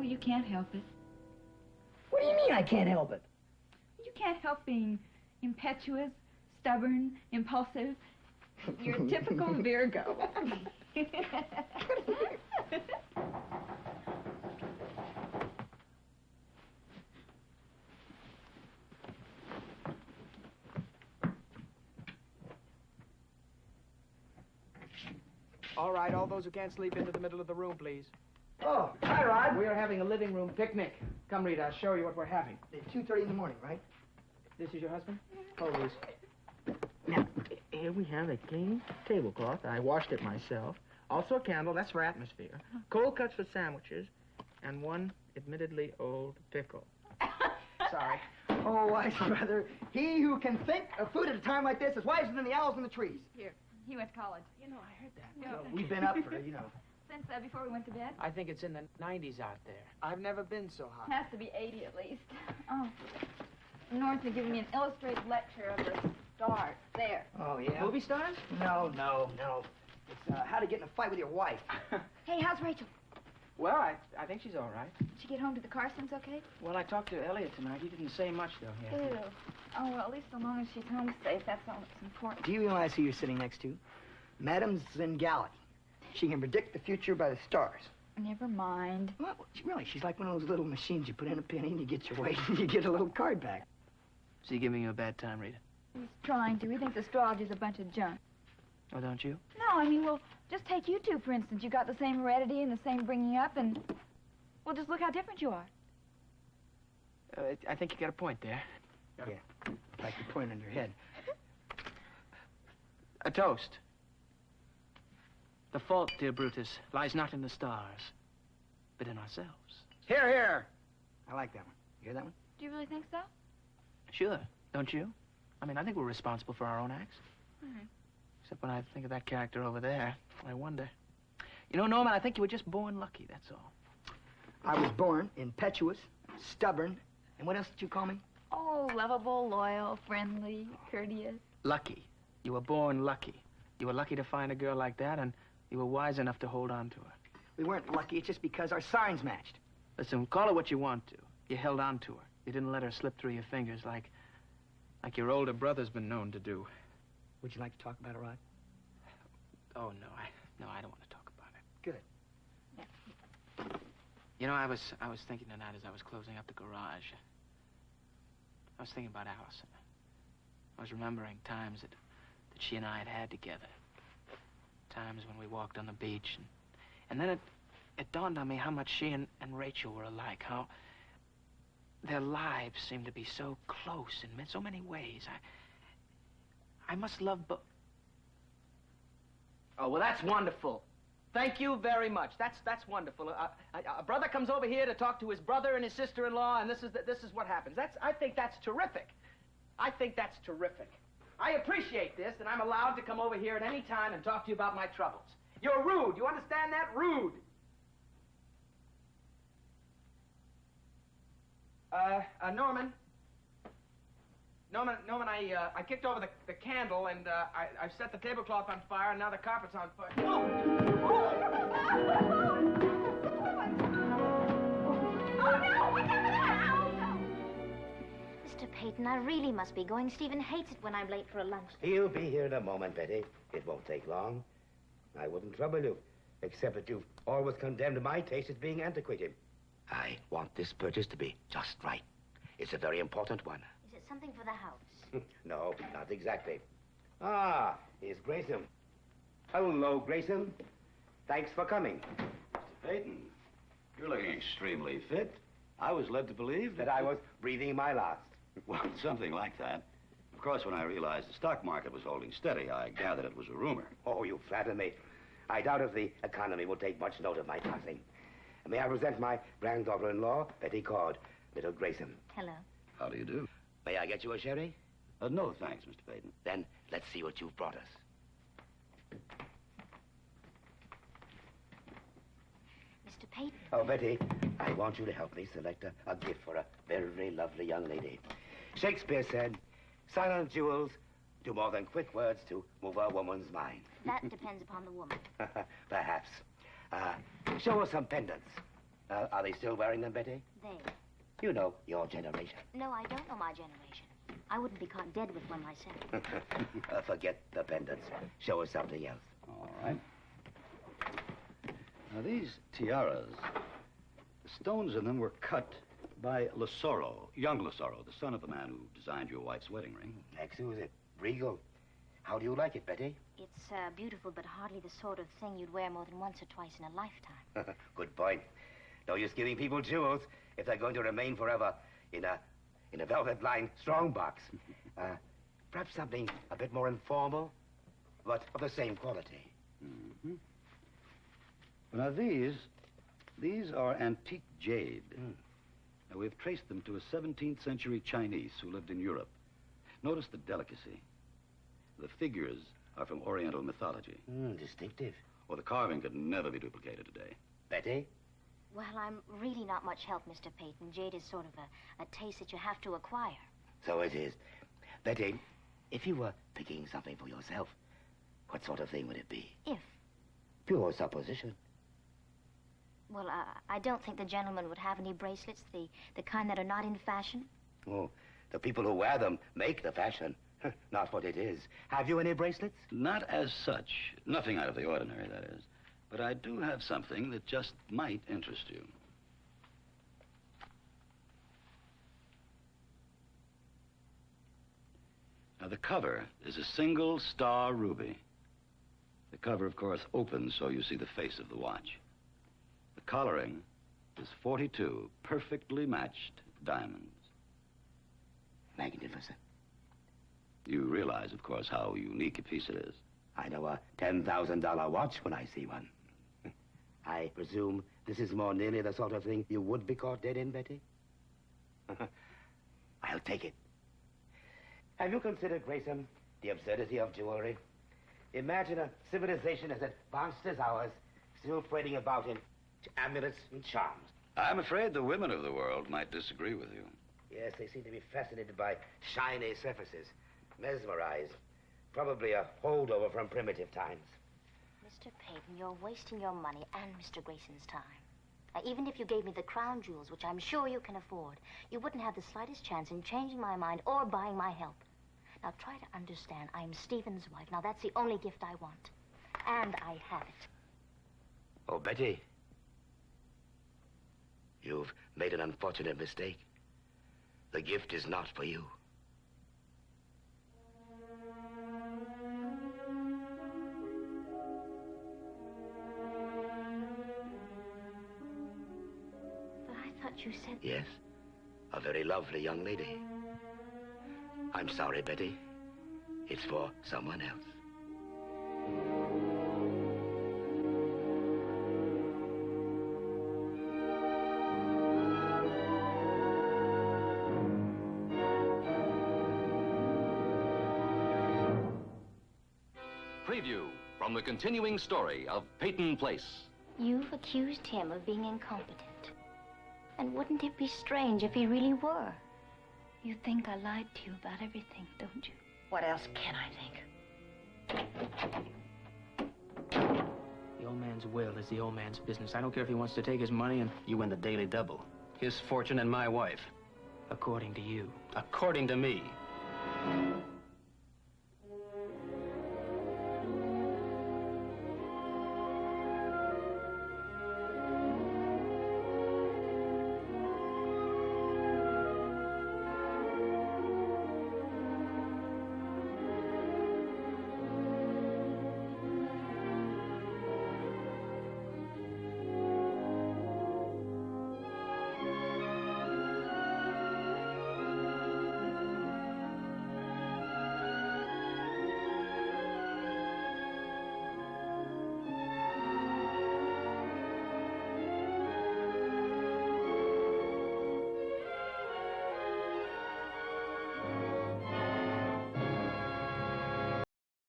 you can't help it. What do you mean I can't help it? You can't help being impetuous, stubborn, impulsive. You're a typical Virgo. All right, all those who can't sleep into the middle of the room, please. Oh, hi, Rod. We are having a living room picnic. Come, Rita, I'll show you what we're having. It's 2:30 in the morning, right? This is your husband? Oh, Liz. Now, here we have a clean tablecloth. I washed it myself. Also a candle, that's for atmosphere. Cold cuts for sandwiches, and one admittedly old pickle. Sorry. Oh, wise brother. He who can think of food at a time like this is wiser than the owls in the trees. Here, he went to college. You know, I heard that. Well, we've been up for, Since before we went to bed. I think it's in the 90s out there. I've never been so hot. Has to be 80 at least. Oh. North had given me an illustrated lecture of the stars. There. Oh, yeah? Movie stars? No. It's how to get in a fight with your wife. Hey, how's Rachel? Well, I think she's all right. Did she get home to the Carsons okay? Well, I talked to Elliot tonight. He didn't say much, though. Yeah. Ew. Oh, well, at least so long as she's home safe, that's all that's important. Do you realize who you're sitting next to? Madame Zingali. She can predict the future by the stars. Never mind. Well, really, she's like one of those little machines. You put in a penny and you get your weight and you get a little card back. Is he giving you a bad time, Rita? He's trying to. He thinks astrology's a bunch of junk. Oh, don't you? No, I mean, well, just take you two, for instance. You got the same heredity and the same bringing up, and, well, just look how different you are. I think you got a point there. Yeah, like the point on your head. A toast. The fault, dear Brutus, lies not in the stars, but in ourselves. Here, here. I like that one. You hear that one? Do you really think so? Sure, don't you? I mean, I think we're responsible for our own acts. Mm-hmm. Except when I think of that character over there, I wonder. You know, Norman, I think you were just born lucky, that's all. I was born impetuous, stubborn, and what else did you call me? Oh, lovable, loyal, friendly, courteous. Lucky. You were born lucky. You were lucky to find a girl like that, and you were wise enough to hold on to her. We weren't lucky, it's just because our signs matched. Listen, call it what you want to. You held on to her. You didn't let her slip through your fingers like your older brother's been known to do. Would you like to talk about it, Rod? Oh, no, I don't want to talk about it. Good. Yeah. You know, I was thinking tonight as I was closing up the garage. I was thinking about Allison. I was remembering times that she and I had together. Times when we walked on the beach. And then it dawned on me how much she and Rachel were alike. How their lives seemed to be so close in so many ways. I must love both. Oh, well, that's wonderful. Thank you very much. That's wonderful. A brother comes over here to talk to his brother and his sister-in-law, and this is what happens. I think that's terrific. I think that's terrific. I appreciate this, and I'm allowed to come over here at any time and talk to you about my troubles. You're rude. You understand that? Rude. Norman, I kicked over the candle, and I've set the tablecloth on fire, and now the carpet's on fire. Oh, no! What's up with that? Oh, no! Mr. Peyton, I really must be going. Stephen hates it when I'm late for a lunch. He'll be here in a moment, Betty. It won't take long. I wouldn't trouble you, except that you've always condemned my taste as being antiquated. I want this purchase to be just right. It's a very important one. Is it something for the house? No, not exactly. Ah, here's Grayson. Hello, Grayson. Thanks for coming. Mr. Peyton, you're looking extremely fit. I was led to believe That I was breathing my last. Well, something like that. Of course, when I realized the stock market was holding steady, I gathered it was a rumor. Oh, you flatter me. I doubt if the economy will take much note of my passing. May I present my granddaughter-in-law, Betty Cord, little Grayson. Hello. How do you do? May I get you a sherry? No, thanks, Mr. Peyton. Then let's see what you've brought us. Mr. Peyton. Oh, Betty, I want you to help me select a gift for a very lovely young lady. Shakespeare said, silent jewels do more than quick words to move a woman's mind. That depends upon the woman. Perhaps. Show us some pendants. Are they still wearing them, Betty? They. You know, your generation. No, I don't know my generation. I wouldn't be caught dead with one myself. Forget the pendants. Show us something else. All right. Now, these tiaras, the stones in them were cut by Lesoro, young Lesoro, the son of the man who designed your wife's wedding ring. Exquisite. Regal. How do you like it, Betty? It's beautiful, but hardly the sort of thing you'd wear more than once or twice in a lifetime. Good point. No use giving people jewels if they're going to remain forever in a velvet-lined strongbox. Perhaps something a bit more informal, but of the same quality. Mm-hmm. Now, these are antique jade. Now, we've traced them to a 17th century Chinese who lived in Europe. Notice the delicacy. The figures are from Oriental mythology. Distinctive. Well, the carving could never be duplicated today. Betty? Well, I'm really not much help, Mr. Peyton. Jade is sort of a taste that you have to acquire. So it is. Betty, if you were picking something for yourself, what sort of thing would it be? If? Pure supposition. Well, I don't think the gentleman would have any bracelets, the kind that are not in fashion. Oh, the people who wear them make the fashion. Not what it is. Have you any bracelets? Not as such. Nothing out of the ordinary, that is. But I do have something that just might interest you. Now, the cover is a single star ruby. The cover, of course, opens so you see the face of the watch. The collaring is 42 perfectly matched diamonds. Magnificent. You realize, of course, how unique a piece it is. I know a $10,000 watch when I see one. I presume this is more nearly the sort of thing you would be caught dead in, Betty? I'll take it. Have you considered, Grayson, the absurdity of jewelry? Imagine a civilization as advanced as ours, still parading about in amulets and charms. I'm afraid the women of the world might disagree with you. Yes, they seem to be fascinated by shiny surfaces, mesmerized. Probably a holdover from primitive times. Mr. Peyton, you're wasting your money and Mr. Grayson's time. Even if you gave me the crown jewels, which I'm sure you can afford, you wouldn't have the slightest chance in changing my mind or buying my help. Now, try to understand, I'm Stephen's wife. Now, that's the only gift I want. And I have it. Oh, Betty. You've made an unfortunate mistake. The gift is not for you. But I thought you said... Yes, a very lovely young lady. I'm sorry, Betty. It's for someone else. Preview from the continuing story of Peyton Place. You've accused him of being incompetent. And wouldn't it be strange if he really were? You think I lied to you about everything, don't you? What else can I think? The old man's will is the old man's business. I don't care if he wants to take his money and... You win the daily double. His fortune and my wife. According to you. According to me.